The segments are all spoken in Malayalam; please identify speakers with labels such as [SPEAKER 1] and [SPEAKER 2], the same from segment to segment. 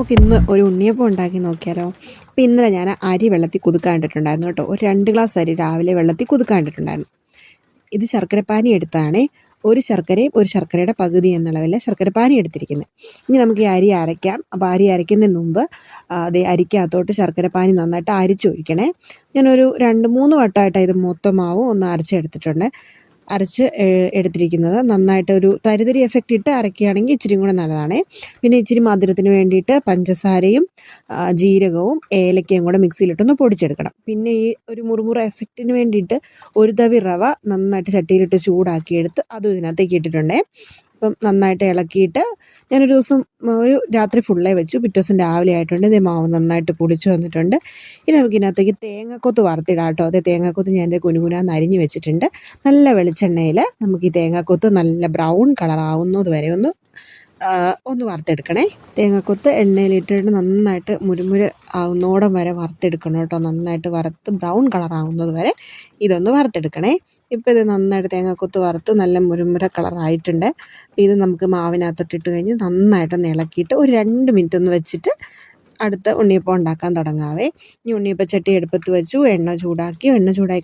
[SPEAKER 1] നമുക്കിന്ന് ഒരു ഉണ്ണിയപ്പം ഉണ്ടാക്കി നോക്കിയാലോ? അപ്പോൾ ഇന്നലെ ഞാൻ അരി വെള്ളത്തിൽ കുതിർക്കാൻ ഇട്ടിട്ടുണ്ടായിരുന്നു കേട്ടോ. ഒരു 2 ഗ്ലാസ് അരി രാവിലെ വെള്ളത്തിൽ കുതിർക്കാൻ ഇട്ടിട്ടുണ്ടായിരുന്നു. ഇത് ശർക്കരപ്പാനി എടുത്താണേ. ഒരു ശർക്കരയും ഒരു ശർക്കരയുടെ പകുതി എന്നുള്ള ശർക്കരപ്പാനി എടുത്തിരിക്കുന്നത്. ഇനി നമുക്ക് ഈ അരി അരയ്ക്കാം. അപ്പോൾ അരി അരയ്ക്കുന്നതിന് മുമ്പ് അതേ അരിക്കകത്തോട്ട് ശർക്കരപ്പാനി നന്നായിട്ട് അരിച്ചൊഴിക്കണേ. ഞാനൊരു 2-3 വട്ടമായിട്ട് ഇത് മൊത്തം മാവും ഒന്ന് അരച്ചെടുത്തിട്ടുണ്ട്. അരച്ച് എടുത്തിരിക്കുന്നത് നന്നായിട്ട് ഒരു തരിതരി എഫക്റ്റ് ഇട്ട് അരയ്ക്കുകയാണെങ്കിൽ ഇച്ചിരി കൂടെ നല്ലതാണ്. പിന്നെ ഇച്ചിരി മധുരത്തിന് വേണ്ടിയിട്ട് പഞ്ചസാരയും ജീരകവും ഏലക്കയും കൂടെ മിക്സിയിലിട്ടൊന്ന് പൊടിച്ചെടുക്കണം. പിന്നെ ഈ ഒരു മുറുമുറ എഫക്റ്റിന് വേണ്ടിയിട്ട് ഒരു തവി റവ നന്നായിട്ട് ചട്ടിയിലിട്ട് ചൂടാക്കിയെടുത്ത് അതും ഇതിനകത്തേക്ക് ഇട്ടിട്ടുണ്ടേ. അപ്പം നന്നായിട്ട് ഇളക്കിയിട്ട് ഞാനൊരു ദിവസം ഒരു രാത്രി ഫുള്ളേ വെച്ചു. പിറ്റേ ദിവസം രാവിലെ ആയിട്ടുണ്ട്. ഇതേ മാവ് നന്നായിട്ട് പുളിച്ച് വന്നിട്ടുണ്ട്. ഇനി നമുക്ക് ഇതിനകത്തേക്ക് തേങ്ങാക്കൊത്ത് വറുത്തിടാം കേട്ടോ. അതേ തേങ്ങാക്കൊത്ത് ഞാൻ കുനുകുനാന്ന് അരിഞ്ഞ് വെച്ചിട്ടുണ്ട്. നല്ല വെളിച്ചെണ്ണയിൽ നമുക്ക് ഈ തേങ്ങാക്കൊത്ത് നല്ല ബ്രൗൺ കളറാവുന്നത് വരെ ഒന്ന് വറുത്തെടുക്കണേ. തേങ്ങാക്കൊത്ത് എണ്ണയിലിട്ടിട്ട് നന്നായിട്ട് മുരുമുര ആവുന്നോടം വരെ വറുത്തെടുക്കണം കേട്ടോ. നന്നായിട്ട് വറുത്ത് ബ്രൗൺ കളറാവുന്നത് വരെ ഇതൊന്ന് വറുത്തെടുക്കണേ. ഇപ്പോൾ ഇത് നന്നായിട്ട് തേങ്ങാക്കൊത്ത് വറുത്ത് നല്ല മുരുമുര കളറായിട്ടുണ്ട്. അപ്പോൾ ഇത് നമുക്ക് മാവിനകത്തോട്ടിട്ട് കഴിഞ്ഞ് നന്നായിട്ടൊന്ന് ഇളക്കിയിട്ട് ഒരു 2 മിനിറ്റ് ഒന്ന് വെച്ചിട്ട് അടുത്ത ഉണ്ണിയപ്പം ഉണ്ടാക്കാൻ തുടങ്ങാവേ. ഇനി ഉണ്ണിയപ്പം ചട്ടി അടുപ്പത്ത് വെച്ചു. എണ്ണ ചൂടാക്കി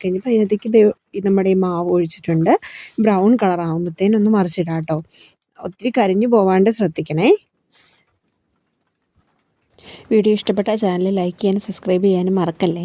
[SPEAKER 1] കഴിഞ്ഞപ്പോൾ അതിനകത്തേക്ക് നമ്മുടെ ഈ മാവ് ഒഴിച്ചിട്ടുണ്ട്. ബ്രൗൺ കളറാകുമ്പോഴത്തേനൊന്ന് മറിച്ചിടാം കേട്ടോ. ഒത്തിരി കരിഞ്ഞു പോവാണ്ട് ശ്രദ്ധിക്കണേ. വീഡിയോ ഇഷ്ടപ്പെട്ടാൽ ചാനൽ ലൈക്ക് ചെയ്യാനും സബ്സ്ക്രൈബ് ചെയ്യാനും മറക്കല്ലേ.